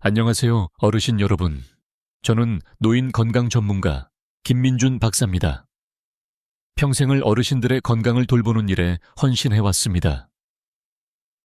안녕하세요, 어르신 여러분. 저는 노인 건강 전문가 김민준 박사입니다. 평생을 어르신들의 건강을 돌보는 일에 헌신해왔습니다.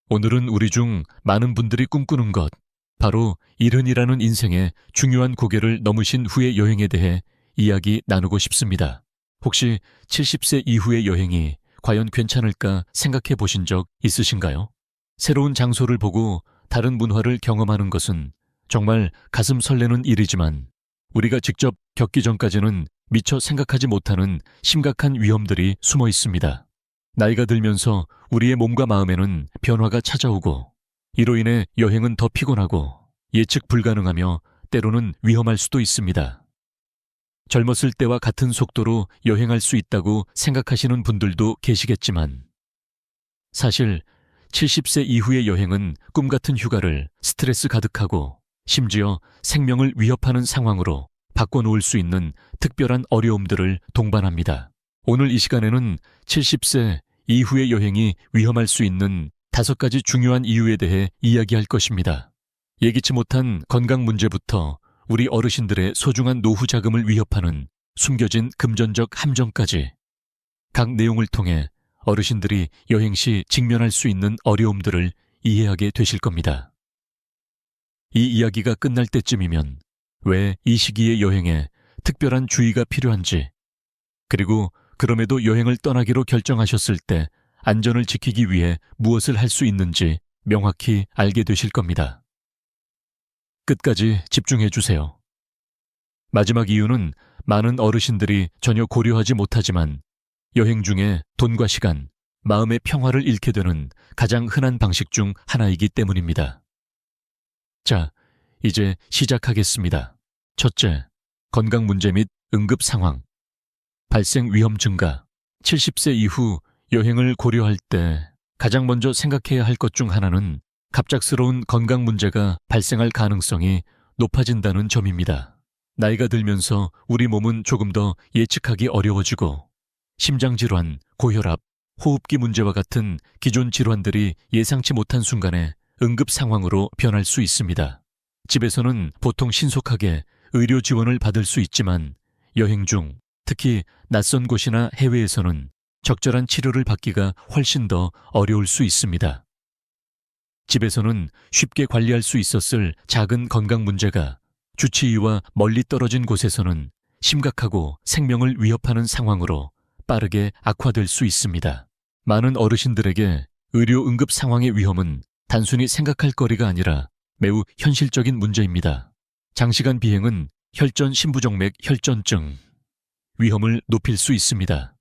오늘은 우리 중 많은 분들이 꿈꾸는 것, 바로 일흔이라는 인생의 중요한 고개를 넘으신 후의 여행에 대해 이야기 나누고 싶습니다. 혹시 70세 이후의 여행이 과연 괜찮을까 생각해 보신 적 있으신가요? 새로운 장소를 보고 다른 문화를 경험하는 것은 정말 가슴 설레는 일이지만 우리가 직접 겪기 전까지는 미처 생각하지 못하는 심각한 위험들이 숨어 있습니다. 나이가 들면서 우리의 몸과 마음에는 변화가 찾아오고 이로 인해 여행은 더 피곤하고 예측 불가능하며 때로는 위험할 수도 있습니다. 젊었을 때와 같은 속도로 여행할 수 있다고 생각하시는 분들도 계시겠지만 사실 70세 이후의 여행은 꿈같은 휴가를 스트레스 가득하고 심지어 생명을 위협하는 상황으로 바꿔놓을 수 있는 특별한 어려움들을 동반합니다. 오늘 이 시간에는 70세 이후의 여행이 위험할 수 있는 5가지 중요한 이유에 대해 이야기할 것입니다. 예기치 못한 건강 문제부터 우리 어르신들의 소중한 노후 자금을 위협하는 숨겨진 금전적 함정까지 각 내용을 통해 어르신들이 여행 시 직면할 수 있는 어려움들을 이해하게 되실 겁니다. 이 이야기가 끝날 때쯤이면 왜 이 시기의 여행에 특별한 주의가 필요한지, 그리고 그럼에도 여행을 떠나기로 결정하셨을 때 안전을 지키기 위해 무엇을 할 수 있는지 명확히 알게 되실 겁니다. 끝까지 집중해 주세요. 마지막 이유는 많은 어르신들이 전혀 고려하지 못하지만 여행 중에 돈과 시간, 마음의 평화를 잃게 되는 가장 흔한 방식 중 하나이기 때문입니다. 자, 이제 시작하겠습니다. 첫째, 건강 문제 및 응급 상황. 발생 위험 증가. 70세 이후 여행을 고려할 때 가장 먼저 생각해야 할 것 중 하나는 갑작스러운 건강 문제가 발생할 가능성이 높아진다는 점입니다. 나이가 들면서 우리 몸은 조금 더 예측하기 어려워지고 심장질환, 고혈압, 호흡기 문제와 같은 기존 질환들이 예상치 못한 순간에 응급 상황으로 변할 수 있습니다. 집에서는 보통 신속하게 의료 지원을 받을 수 있지만 여행 중, 특히 낯선 곳이나 해외에서는 적절한 치료를 받기가 훨씬 더 어려울 수 있습니다. 집에서는 쉽게 관리할 수 있었을 작은 건강 문제가 주치의와 멀리 떨어진 곳에서는 심각하고 생명을 위협하는 상황으로 빠르게 악화될 수 있습니다. 많은 어르신들에게 의료 응급 상황의 위험은 단순히 생각할 거리가 아니라 매우 현실적인 문제입니다. 장시간 비행은 혈전 심부정맥 혈전증 위험을 높일 수 있습니다.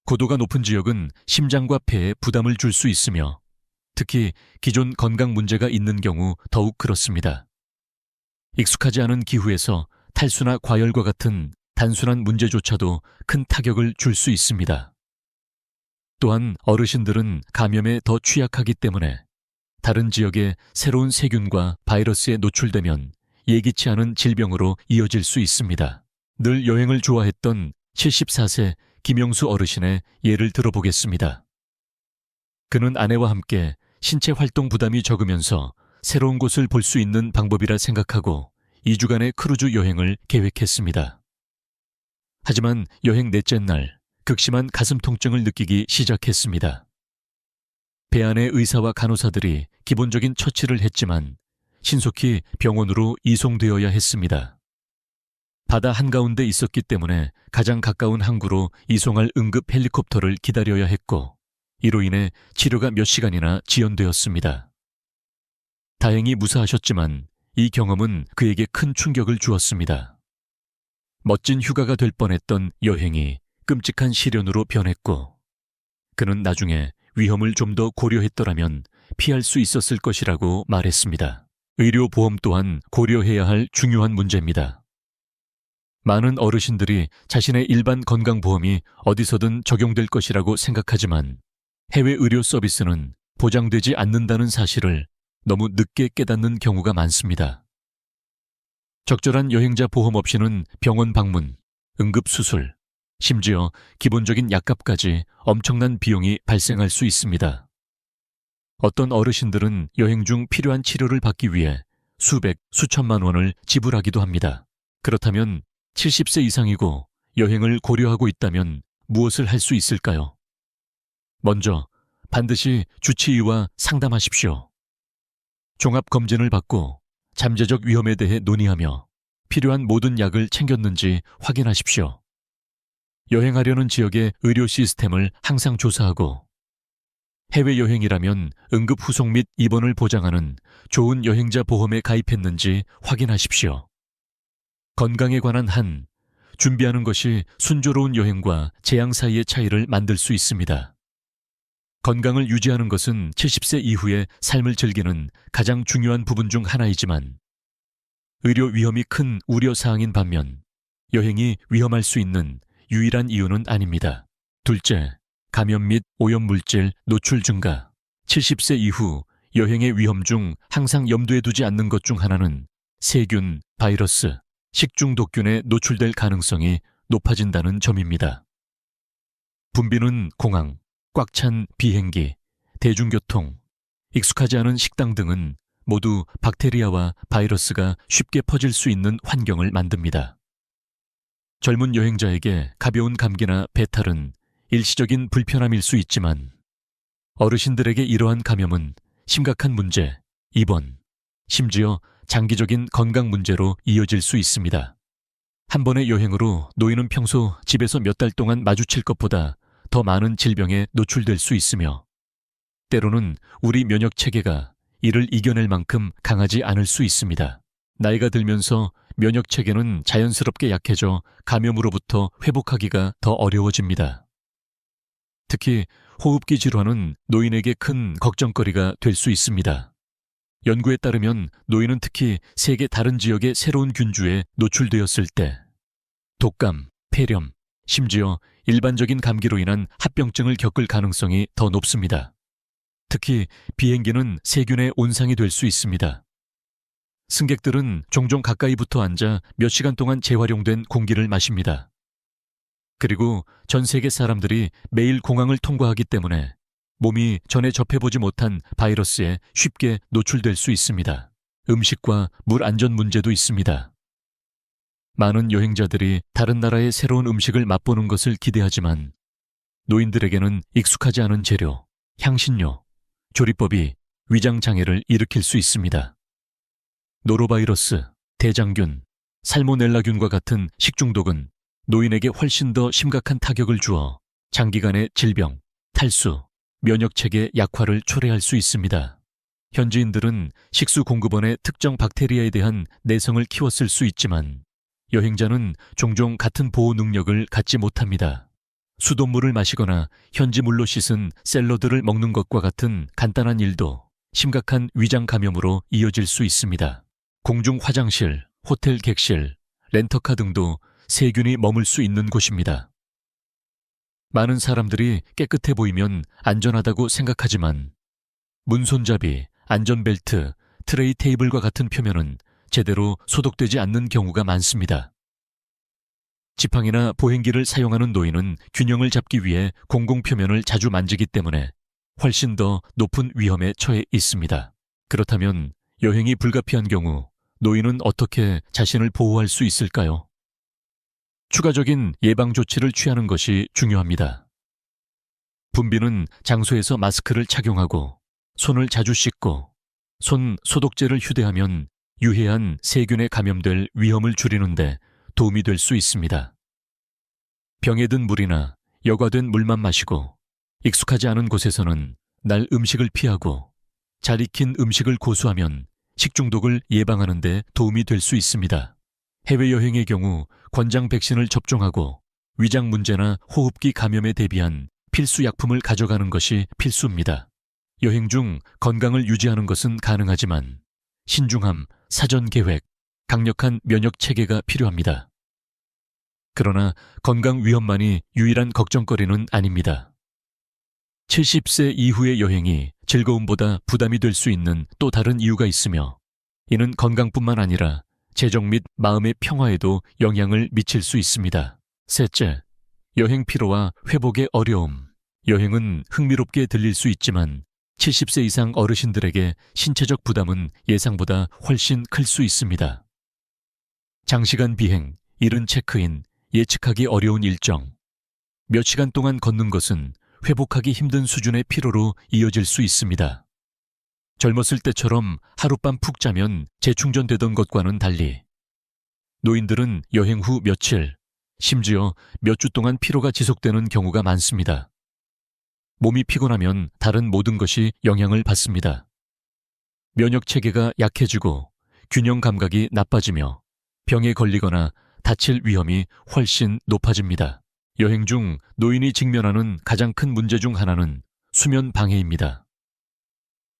고도가 높은 지역은 심장과 폐에 부담을 줄 수 있으며 특히 기존 건강 문제가 있는 경우 더욱 그렇습니다. 익숙하지 않은 기후에서 탈수나 과열과 같은 단순한 문제조차도 큰 타격을 줄 수 있습니다. 또한 어르신들은 감염에 더 취약하기 때문에 다른 지역의 새로운 세균과 바이러스에 노출되면 예기치 않은 질병으로 이어질 수 있습니다. 늘 여행을 좋아했던 74세 김영수 어르신의 예를 들어보겠습니다. 그는 아내와 함께 신체 활동 부담이 적으면서 새로운 곳을 볼 수 있는 방법이라 생각하고 2주간의 크루즈 여행을 계획했습니다. 하지만 여행 넷째 날 극심한 가슴 통증을 느끼기 시작했습니다. 배 안의 의사와 간호사들이 기본적인 처치를 했지만 신속히 병원으로 이송되어야 했습니다. 바다 한가운데 있었기 때문에 가장 가까운 항구로 이송할 응급 헬리콥터를 기다려야 했고 이로 인해 치료가 몇 시간이나 지연되었습니다. 다행히 무사하셨지만 이 경험은 그에게 큰 충격을 주었습니다. 멋진 휴가가 될 뻔했던 여행이 끔찍한 시련으로 변했고 그는 나중에 위험을 좀 더 고려했더라면 피할 수 있었을 것이라고 말했습니다. 의료보험 또한 고려해야 할 중요한 문제입니다. 많은 어르신들이 자신의 일반 건강보험이 어디서든 적용될 것이라고 생각하지만 해외 의료 서비스는 보장되지 않는다는 사실을 너무 늦게 깨닫는 경우가 많습니다. 적절한 여행자 보험 없이는 병원 방문, 응급수술, 심지어 기본적인 약값까지 엄청난 비용이 발생할 수 있습니다. 어떤 어르신들은 여행 중 필요한 치료를 받기 위해 수백, 수천만 원을 지불하기도 합니다. 그렇다면 70세 이상이고 여행을 고려하고 있다면 무엇을 할 수 있을까요? 먼저 반드시 주치의와 상담하십시오. 종합검진을 받고 잠재적 위험에 대해 논의하며 필요한 모든 약을 챙겼는지 확인하십시오. 여행하려는 지역의 의료 시스템을 항상 조사하고 해외여행이라면 응급 후송 및 입원을 보장하는 좋은 여행자 보험에 가입했는지 확인하십시오. 건강에 관한 한, 준비하는 것이 순조로운 여행과 재앙 사이의 차이를 만들 수 있습니다. 건강을 유지하는 것은 70세 이후의 삶을 즐기는 가장 중요한 부분 중 하나이지만 의료 위험이 큰 우려사항인 반면 여행이 위험할 수 있는 유일한 이유는 아닙니다. 둘째, 감염 및 오염물질 노출 증가. 70세 이후 여행의 위험 중 항상 염두에 두지 않는 것 중 하나는 세균, 바이러스, 식중독균에 노출될 가능성이 높아진다는 점입니다. 붐비는 공항, 꽉 찬 비행기, 대중교통, 익숙하지 않은 식당 등은 모두 박테리아와 바이러스가 쉽게 퍼질 수 있는 환경을 만듭니다. 젊은 여행자에게 가벼운 감기나 배탈은 일시적인 불편함일 수 있지만 어르신들에게 이러한 감염은 심각한 문제, 입원, 심지어 장기적인 건강 문제로 이어질 수 있습니다. 한 번의 여행으로 노인은 평소 집에서 몇 달 동안 마주칠 것보다 더 많은 질병에 노출될 수 있으며 때로는 우리 면역 체계가 이를 이겨낼 만큼 강하지 않을 수 있습니다. 나이가 들면서 면역 체계는 자연스럽게 약해져 감염으로부터 회복하기가 더 어려워집니다. 특히 호흡기 질환은 노인에게 큰 걱정거리가 될 수 있습니다. 연구에 따르면 노인은 특히 세계 다른 지역의 새로운 균주에 노출되었을 때 독감, 폐렴, 심지어 일반적인 감기로 인한 합병증을 겪을 가능성이 더 높습니다. 특히 비행기는 세균의 온상이 될 수 있습니다. 승객들은 종종 가까이 붙어 앉아 몇 시간 동안 재활용된 공기를 마십니다. 그리고 전 세계 사람들이 매일 공항을 통과하기 때문에 몸이 전에 접해보지 못한 바이러스에 쉽게 노출될 수 있습니다. 음식과 물 안전 문제도 있습니다. 많은 여행자들이 다른 나라의 새로운 음식을 맛보는 것을 기대하지만 노인들에게는 익숙하지 않은 재료, 향신료, 조리법이 위장장애를 일으킬 수 있습니다. 노로바이러스, 대장균, 살모넬라균과 같은 식중독은 노인에게 훨씬 더 심각한 타격을 주어 장기간의 질병, 탈수, 면역체계 약화를 초래할 수 있습니다. 현지인들은 식수공급원의 특정 박테리아에 대한 내성을 키웠을 수 있지만 여행자는 종종 같은 보호 능력을 갖지 못합니다. 수돗물을 마시거나 현지 물로 씻은 샐러드를 먹는 것과 같은 간단한 일도 심각한 위장 감염으로 이어질 수 있습니다. 공중 화장실, 호텔 객실, 렌터카 등도 세균이 머물 수 있는 곳입니다. 많은 사람들이 깨끗해 보이면 안전하다고 생각하지만 문손잡이, 안전벨트, 트레이 테이블과 같은 표면은 제대로 소독되지 않는 경우가 많습니다. 지팡이나 보행기를 사용하는 노인은 균형을 잡기 위해 공공표면을 자주 만지기 때문에 훨씬 더 높은 위험에 처해 있습니다. 그렇다면 여행이 불가피한 경우 노인은 어떻게 자신을 보호할 수 있을까요? 추가적인 예방 조치를 취하는 것이 중요합니다. 붐비는 장소에서 마스크를 착용하고 손을 자주 씻고 손 소독제를 휴대하면 유해한 세균에 감염될 위험을 줄이는데 도움이 될 수 있습니다. 병에 든 물이나 여과된 물만 마시고 익숙하지 않은 곳에서는 날 음식을 피하고 잘 익힌 음식을 고수하면 식중독을 예방하는 데 도움이 될 수 있습니다. 해외여행의 경우 권장 백신을 접종하고 위장 문제나 호흡기 감염에 대비한 필수 약품을 가져가는 것이 필수입니다. 여행 중 건강을 유지하는 것은 가능하지만 신중함, 사전 계획, 강력한 면역 체계가 필요합니다. 그러나 건강 위험만이 유일한 걱정거리는 아닙니다. 70세 이후의 여행이 즐거움보다 부담이 될 수 있는 또 다른 이유가 있으며 이는 건강뿐만 아니라 재정 및 마음의 평화에도 영향을 미칠 수 있습니다. 셋째, 여행 피로와 회복의 어려움. 여행은 흥미롭게 들릴 수 있지만 70세 이상 어르신들에게 신체적 부담은 예상보다 훨씬 클 수 있습니다. 장시간 비행, 이른 체크인, 예측하기 어려운 일정. 몇 시간 동안 걷는 것은 회복하기 힘든 수준의 피로로 이어질 수 있습니다. 젊었을 때처럼 하룻밤 푹 자면 재충전되던 것과는 달리 노인들은 여행 후 며칠, 심지어 몇 주 동안 피로가 지속되는 경우가 많습니다. 몸이 피곤하면 다른 모든 것이 영향을 받습니다. 면역 체계가 약해지고 균형 감각이 나빠지며 병에 걸리거나 다칠 위험이 훨씬 높아집니다. 여행 중 노인이 직면하는 가장 큰 문제 중 하나는 수면 방해입니다.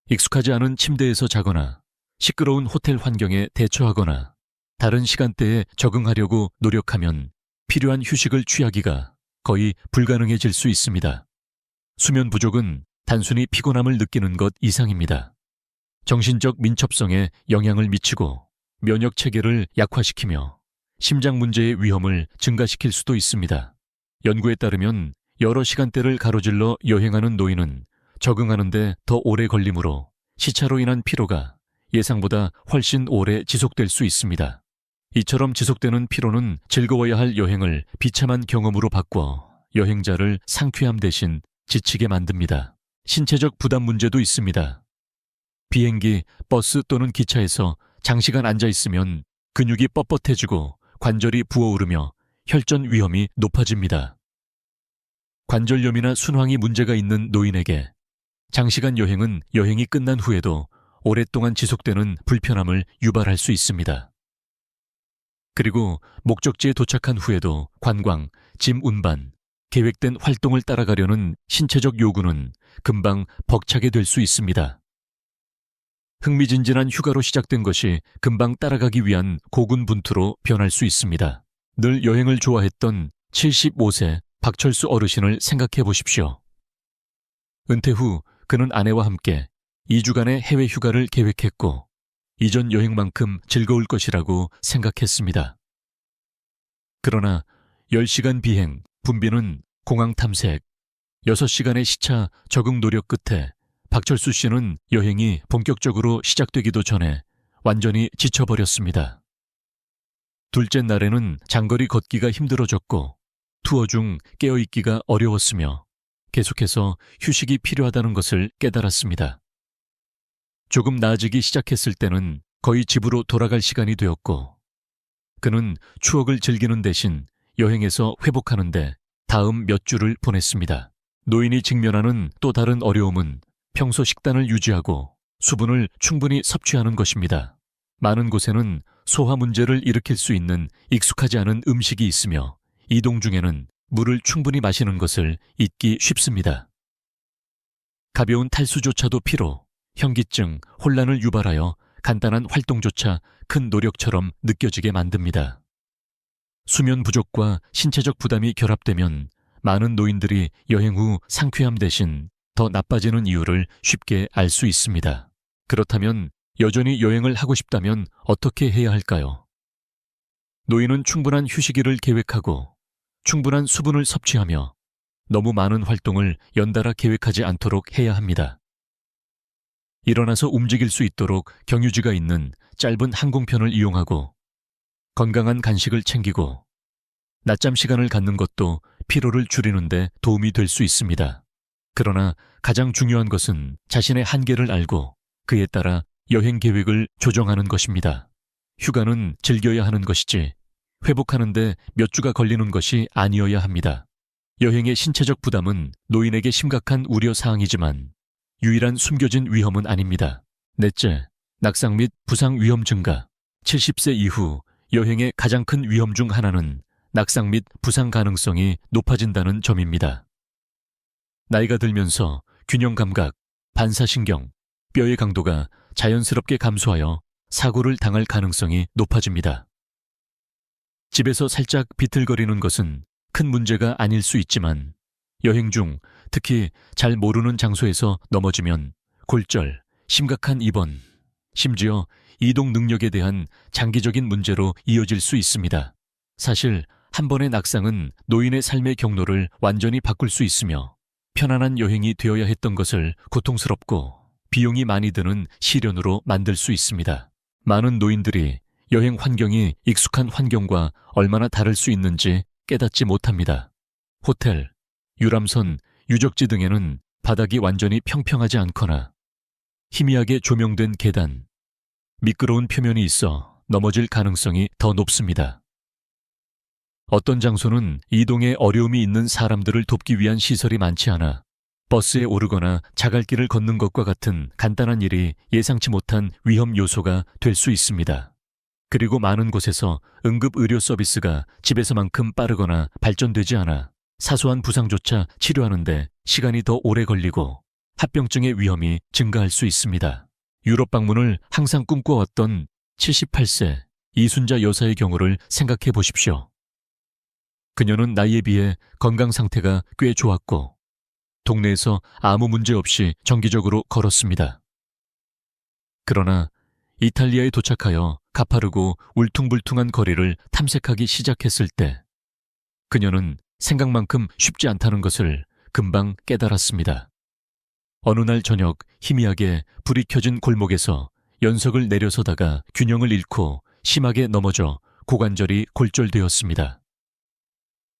익숙하지 않은 침대에서 자거나 시끄러운 호텔 환경에 대처하거나 다른 시간대에 적응하려고 노력하면 필요한 휴식을 취하기가 거의 불가능해질 수 있습니다. 수면 부족은 단순히 피곤함을 느끼는 것 이상입니다. 정신적 민첩성에 영향을 미치고 면역 체계를 약화시키며 심장 문제의 위험을 증가시킬 수도 있습니다. 연구에 따르면 여러 시간대를 가로질러 여행하는 노인은 적응하는데 더 오래 걸리므로 시차로 인한 피로가 예상보다 훨씬 오래 지속될 수 있습니다. 이처럼 지속되는 피로는 즐거워야 할 여행을 비참한 경험으로 바꿔 여행자를 상쾌함 대신 지치게 만듭니다. 신체적 부담 문제도 있습니다. 비행기, 버스 또는 기차에서 장시간 앉아 있으면 근육이 뻣뻣해지고 관절이 부어오르며 혈전 위험이 높아집니다. 관절염이나 순환이 문제가 있는 노인에게 장시간 여행은 여행이 끝난 후에도 오랫동안 지속되는 불편함을 유발할 수 있습니다. 그리고 목적지에 도착한 후에도 관광, 짐 운반, 계획된 활동을 따라가려는 신체적 요구는 금방 벅차게 될 수 있습니다. 흥미진진한 휴가로 시작된 것이 금방 따라가기 위한 고군분투로 변할 수 있습니다. 늘 여행을 좋아했던 75세 박철수 어르신을 생각해 보십시오. 은퇴 후 그는 아내와 함께 2주간의 해외 휴가를 계획했고 이전 여행만큼 즐거울 것이라고 생각했습니다. 그러나 10시간 비행, 분비는 공항 탐색, 6시간의 시차 적응 노력 끝에 박철수 씨는 여행이 본격적으로 시작되기도 전에 완전히 지쳐버렸습니다. 둘째 날에는 장거리 걷기가 힘들어졌고 투어 중 깨어있기가 어려웠으며 계속해서 휴식이 필요하다는 것을 깨달았습니다. 조금 나아지기 시작했을 때는 거의 집으로 돌아갈 시간이 되었고 그는 추억을 즐기는 대신 여행에서 회복하는데 다음 몇 주를 보냈습니다. 노인이 직면하는 또 다른 어려움은 평소 식단을 유지하고 수분을 충분히 섭취하는 것입니다. 많은 곳에는 소화 문제를 일으킬 수 있는 익숙하지 않은 음식이 있으며 이동 중에는 물을 충분히 마시는 것을 잊기 쉽습니다. 가벼운 탈수조차도 피로, 현기증, 혼란을 유발하여 간단한 활동조차 큰 노력처럼 느껴지게 만듭니다. 수면 부족과 신체적 부담이 결합되면 많은 노인들이 여행 후 상쾌함 대신 더 나빠지는 이유를 쉽게 알 수 있습니다. 그렇다면 여전히 여행을 하고 싶다면 어떻게 해야 할까요? 노인은 충분한 휴식일을 계획하고 충분한 수분을 섭취하며 너무 많은 활동을 연달아 계획하지 않도록 해야 합니다. 일어나서 움직일 수 있도록 경유지가 있는 짧은 항공편을 이용하고 건강한 간식을 챙기고 낮잠 시간을 갖는 것도 피로를 줄이는 데 도움이 될 수 있습니다. 그러나 가장 중요한 것은 자신의 한계를 알고 그에 따라 여행 계획을 조정하는 것입니다. 휴가는 즐겨야 하는 것이지 회복하는데 몇 주가 걸리는 것이 아니어야 합니다. 여행의 신체적 부담은 노인에게 심각한 우려사항이지만 유일한 숨겨진 위험은 아닙니다. 넷째, 낙상 및 부상 위험 증가. 70세 이후 여행의 가장 큰 위험 중 하나는 낙상 및 부상 가능성이 높아진다는 점입니다. 나이가 들면서 균형 감각, 반사신경, 뼈의 강도가 자연스럽게 감소하여 사고를 당할 가능성이 높아집니다. 집에서 살짝 비틀거리는 것은 큰 문제가 아닐 수 있지만 여행 중 특히 잘 모르는 장소에서 넘어지면 골절, 심각한 입원, 심지어 이동 능력에 대한 장기적인 문제로 이어질 수 있습니다. 사실 한 번의 낙상은 노인의 삶의 경로를 완전히 바꿀 수 있으며 편안한 여행이 되어야 했던 것을 고통스럽고 비용이 많이 드는 시련으로 만들 수 있습니다. 많은 노인들이 여행 환경이 익숙한 환경과 얼마나 다를 수 있는지 깨닫지 못합니다. 호텔, 유람선, 유적지 등에는 바닥이 완전히 평평하지 않거나 희미하게 조명된 계단, 미끄러운 표면이 있어 넘어질 가능성이 더 높습니다. 어떤 장소는 이동에 어려움이 있는 사람들을 돕기 위한 시설이 많지 않아 버스에 오르거나 자갈길을 걷는 것과 같은 간단한 일이 예상치 못한 위험 요소가 될 수 있습니다. 그리고 많은 곳에서 응급의료 서비스가 집에서만큼 빠르거나 발전되지 않아 사소한 부상조차 치료하는데 시간이 더 오래 걸리고 합병증의 위험이 증가할 수 있습니다. 유럽 방문을 항상 꿈꿔왔던 78세 이순자 여사의 경우를 생각해 보십시오. 그녀는 나이에 비해 건강 상태가 꽤 좋았고 동네에서 아무 문제 없이 정기적으로 걸었습니다. 그러나 이탈리아에 도착하여 가파르고 울퉁불퉁한 거리를 탐색하기 시작했을 때 그녀는 생각만큼 쉽지 않다는 것을 금방 깨달았습니다. 어느 날 저녁 희미하게 불이 켜진 골목에서 연석을 내려서다가 균형을 잃고 심하게 넘어져 고관절이 골절되었습니다.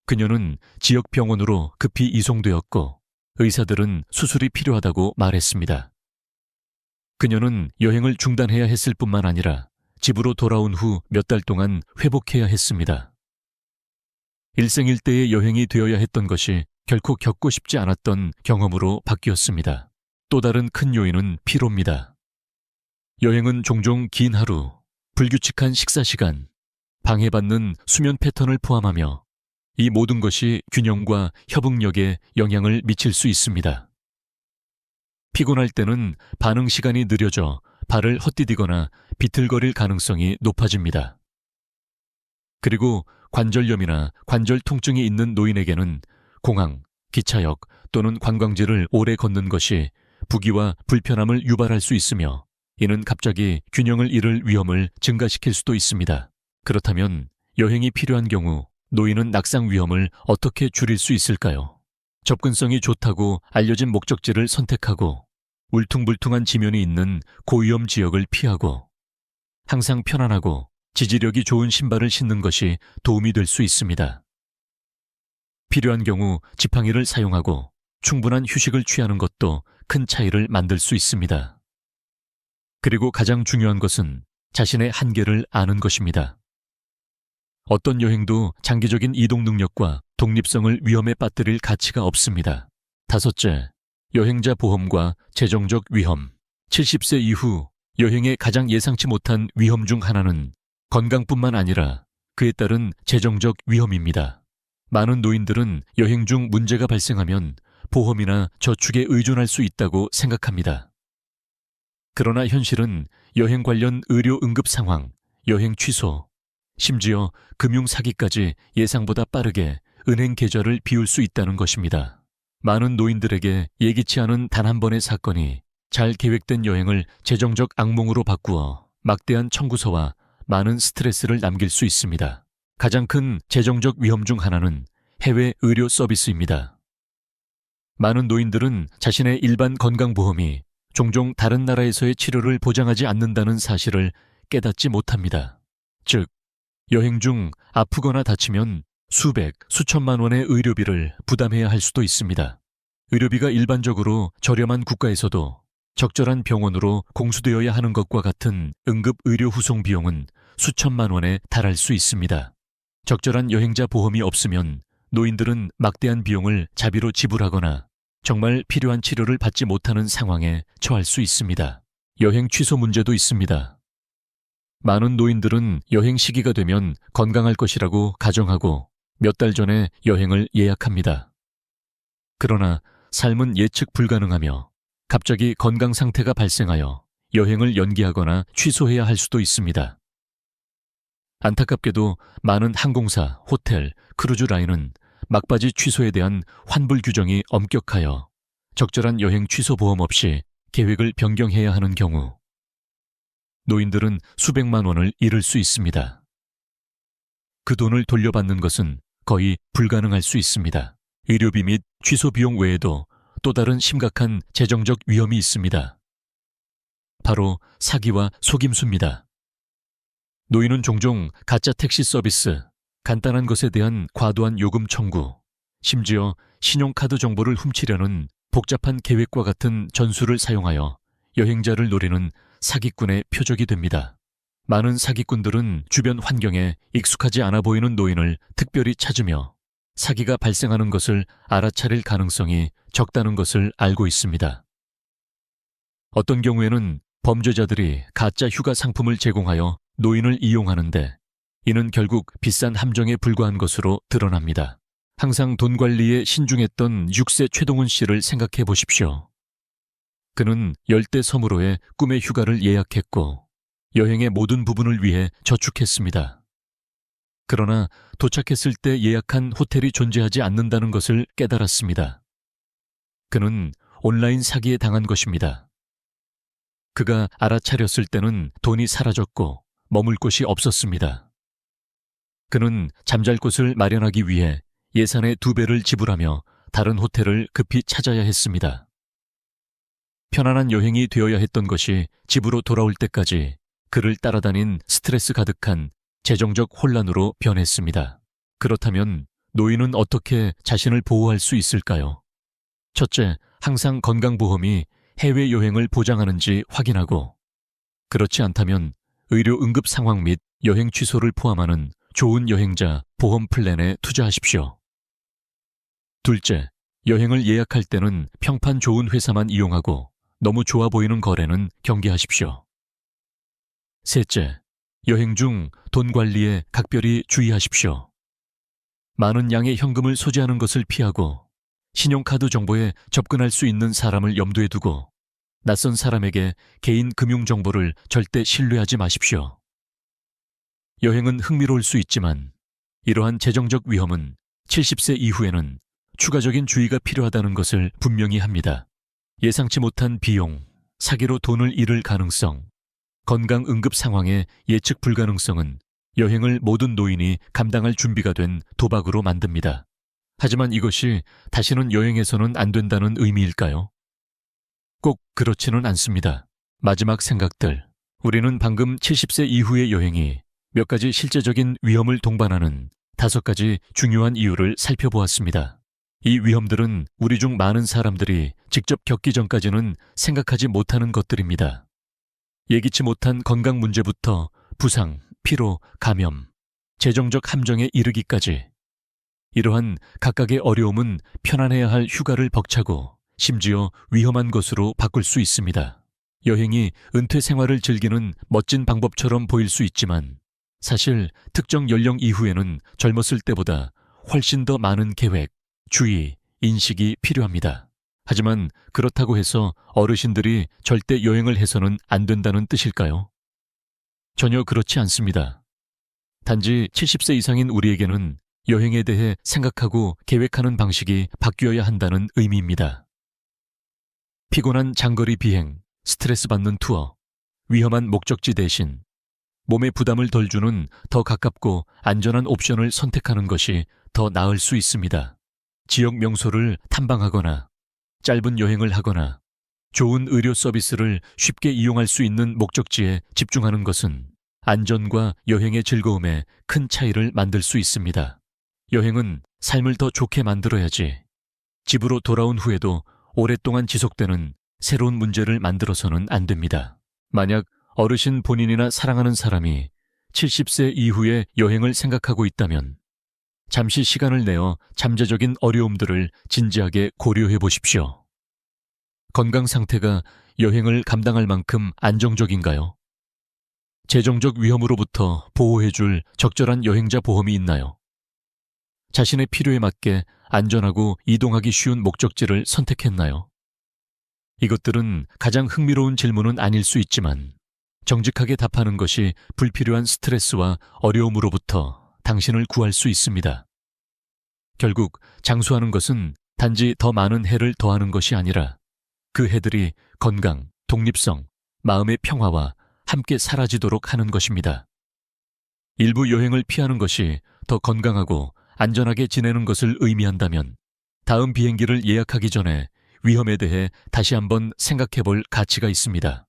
그녀는 지역 병원으로 급히 이송되었고 의사들은 수술이 필요하다고 말했습니다. 그녀는 여행을 중단해야 했을 뿐만 아니라 집으로 돌아온 후 몇 달 동안 회복해야 했습니다. 일생일대의 여행이 되어야 했던 것이 결코 겪고 싶지 않았던 경험으로 바뀌었습니다. 또 다른 큰 요인은 피로입니다. 여행은 종종 긴 하루, 불규칙한 식사 시간, 방해받는 수면 패턴을 포함하며 이 모든 것이 균형과 협응력에 영향을 미칠 수 있습니다. 피곤할 때는 반응 시간이 느려져 발을 헛디디거나 비틀거릴 가능성이 높아집니다. 그리고 관절염이나 관절 통증이 있는 노인에게는 공항, 기차역 또는 관광지를 오래 걷는 것이 부기와 불편함을 유발할 수 있으며 이는 갑자기 균형을 잃을 위험을 증가시킬 수도 있습니다. 그렇다면 여행이 필요한 경우 노인은 낙상 위험을 어떻게 줄일 수 있을까요? 접근성이 좋다고 알려진 목적지를 선택하고 울퉁불퉁한 지면이 있는 고위험 지역을 피하고 항상 편안하고 지지력이 좋은 신발을 신는 것이 도움이 될 수 있습니다. 필요한 경우 지팡이를 사용하고 충분한 휴식을 취하는 것도 큰 차이를 만들 수 있습니다. 그리고 가장 중요한 것은 자신의 한계를 아는 것입니다. 어떤 여행도 장기적인 이동 능력과 독립성을 위험에 빠뜨릴 가치가 없습니다. 다섯째, 여행자 보험과 재정적 위험. 70세 이후 여행의 가장 예상치 못한 위험 중 하나는 건강뿐만 아니라 그에 따른 재정적 위험입니다. 많은 노인들은 여행 중 문제가 발생하면 보험이나 저축에 의존할 수 있다고 생각합니다. 그러나 현실은 여행 관련 의료 응급 상황, 여행 취소, 심지어 금융 사기까지 예상보다 빠르게 은행 계좌를 비울 수 있다는 것입니다. 많은 노인들에게 예기치 않은 단 한 번의 사건이 잘 계획된 여행을 재정적 악몽으로 바꾸어 막대한 청구서와 많은 스트레스를 남길 수 있습니다. 가장 큰 재정적 위험 중 하나는 해외 의료 서비스입니다. 많은 노인들은 자신의 일반 건강보험이 종종 다른 나라에서의 치료를 보장하지 않는다는 사실을 깨닫지 못합니다. 즉, 여행 중 아프거나 다치면 수백, 수천만 원의 의료비를 부담해야 할 수도 있습니다. 의료비가 일반적으로 저렴한 국가에서도 적절한 병원으로 공수되어야 하는 것과 같은 응급 의료 후송 비용은 수천만 원에 달할 수 있습니다. 적절한 여행자 보험이 없으면 노인들은 막대한 비용을 자비로 지불하거나 정말 필요한 치료를 받지 못하는 상황에 처할 수 있습니다. 여행 취소 문제도 있습니다. 많은 노인들은 여행 시기가 되면 건강할 것이라고 가정하고 몇 달 전에 여행을 예약합니다. 그러나 삶은 예측 불가능하며 갑자기 건강 상태가 발생하여 여행을 연기하거나 취소해야 할 수도 있습니다. 안타깝게도 많은 항공사, 호텔, 크루즈 라인은 막바지 취소에 대한 환불 규정이 엄격하여 적절한 여행 취소 보험 없이 계획을 변경해야 하는 경우 노인들은 수백만 원을 잃을 수 있습니다. 그 돈을 돌려받는 것은 거의 불가능할 수 있습니다. 의료비 및 취소 비용 외에도 또 다른 심각한 재정적 위험이 있습니다. 바로 사기와 속임수입니다. 노인은 종종 가짜 택시 서비스, 간단한 것에 대한 과도한 요금 청구, 심지어 신용카드 정보를 훔치려는 복잡한 계획과 같은 전술을 사용하여 여행자를 노리는 사기꾼의 표적이 됩니다. 많은 사기꾼들은 주변 환경에 익숙하지 않아 보이는 노인을 특별히 찾으며 사기가 발생하는 것을 알아차릴 가능성이 적다는 것을 알고 있습니다. 어떤 경우에는 범죄자들이 가짜 휴가 상품을 제공하여 노인을 이용하는데 이는 결국 비싼 함정에 불과한 것으로 드러납니다. 항상 돈 관리에 신중했던 6세 최동훈 씨를 생각해 보십시오. 그는 열대 섬으로의 꿈의 휴가를 예약했고 여행의 모든 부분을 위해 저축했습니다. 그러나 도착했을 때 예약한 호텔이 존재하지 않는다는 것을 깨달았습니다. 그는 온라인 사기에 당한 것입니다. 그가 알아차렸을 때는 돈이 사라졌고 머물 곳이 없었습니다. 그는 잠잘 곳을 마련하기 위해 예산의 2배를 지불하며 다른 호텔을 급히 찾아야 했습니다. 편안한 여행이 되어야 했던 것이 집으로 돌아올 때까지 그를 따라다닌 스트레스 가득한 재정적 혼란으로 변했습니다. 그렇다면 노인은 어떻게 자신을 보호할 수 있을까요? 첫째, 항상 건강보험이 해외여행을 보장하는지 확인하고, 그렇지 않다면 의료 응급 상황 및 여행 취소를 포함하는 좋은 여행자 보험 플랜에 투자하십시오. 둘째, 여행을 예약할 때는 평판 좋은 회사만 이용하고 너무 좋아 보이는 거래는 경계하십시오. 셋째, 여행 중 돈 관리에 각별히 주의하십시오. 많은 양의 현금을 소지하는 것을 피하고 신용카드 정보에 접근할 수 있는 사람을 염두에 두고 낯선 사람에게 개인 금융 정보를 절대 신뢰하지 마십시오. 여행은 흥미로울 수 있지만 이러한 재정적 위험은 70세 이후에는 추가적인 주의가 필요하다는 것을 분명히 합니다. 예상치 못한 비용, 사기로 돈을 잃을 가능성, 건강 응급 상황의 예측 불가능성은 여행을 모든 노인이 감당할 준비가 된 도박으로 만듭니다. 하지만 이것이 다시는 여행해서는 안 된다는 의미일까요? 꼭 그렇지는 않습니다. 마지막 생각들. 우리는 방금 70세 이후의 여행이 몇 가지 실제적인 위험을 동반하는 5가지 중요한 이유를 살펴보았습니다. 이 위험들은 우리 중 많은 사람들이 직접 겪기 전까지는 생각하지 못하는 것들입니다. 예기치 못한 건강 문제부터 부상, 피로, 감염, 재정적 함정에 이르기까지 이러한 각각의 어려움은 편안해야 할 휴가를 벅차고 심지어 위험한 것으로 바꿀 수 있습니다. 여행이 은퇴 생활을 즐기는 멋진 방법처럼 보일 수 있지만 사실 특정 연령 이후에는 젊었을 때보다 훨씬 더 많은 계획, 주의, 인식이 필요합니다. 하지만 그렇다고 해서 어르신들이 절대 여행을 해서는 안 된다는 뜻일까요? 전혀 그렇지 않습니다. 단지 70세 이상인 우리에게는 여행에 대해 생각하고 계획하는 방식이 바뀌어야 한다는 의미입니다. 피곤한 장거리 비행, 스트레스 받는 투어, 위험한 목적지 대신 몸에 부담을 덜 주는 더 가깝고 안전한 옵션을 선택하는 것이 더 나을 수 있습니다. 지역 명소를 탐방하거나 짧은 여행을 하거나 좋은 의료 서비스를 쉽게 이용할 수 있는 목적지에 집중하는 것은 안전과 여행의 즐거움에 큰 차이를 만들 수 있습니다. 여행은 삶을 더 좋게 만들어야지 집으로 돌아온 후에도 오랫동안 지속되는 새로운 문제를 만들어서는 안 됩니다. 만약 어르신 본인이나 사랑하는 사람이 70세 이후에 여행을 생각하고 있다면 잠시 시간을 내어 잠재적인 어려움들을 진지하게 고려해 보십시오. 건강 상태가 여행을 감당할 만큼 안정적인가요? 재정적 위험으로부터 보호해줄 적절한 여행자 보험이 있나요? 자신의 필요에 맞게 안전하고 이동하기 쉬운 목적지를 선택했나요? 이것들은 가장 흥미로운 질문은 아닐 수 있지만 정직하게 답하는 것이 불필요한 스트레스와 어려움으로부터 당신을 구할 수 있습니다. 결국 장수하는 것은 단지 더 많은 해를 더하는 것이 아니라 그 해들이 건강, 독립성, 마음의 평화와 함께 사라지도록 하는 것입니다. 일부 여행을 피하는 것이 더 건강하고 안전하게 지내는 것을 의미한다면 다음 비행기를 예약하기 전에 위험에 대해 다시 한번 생각해 볼 가치가 있습니다.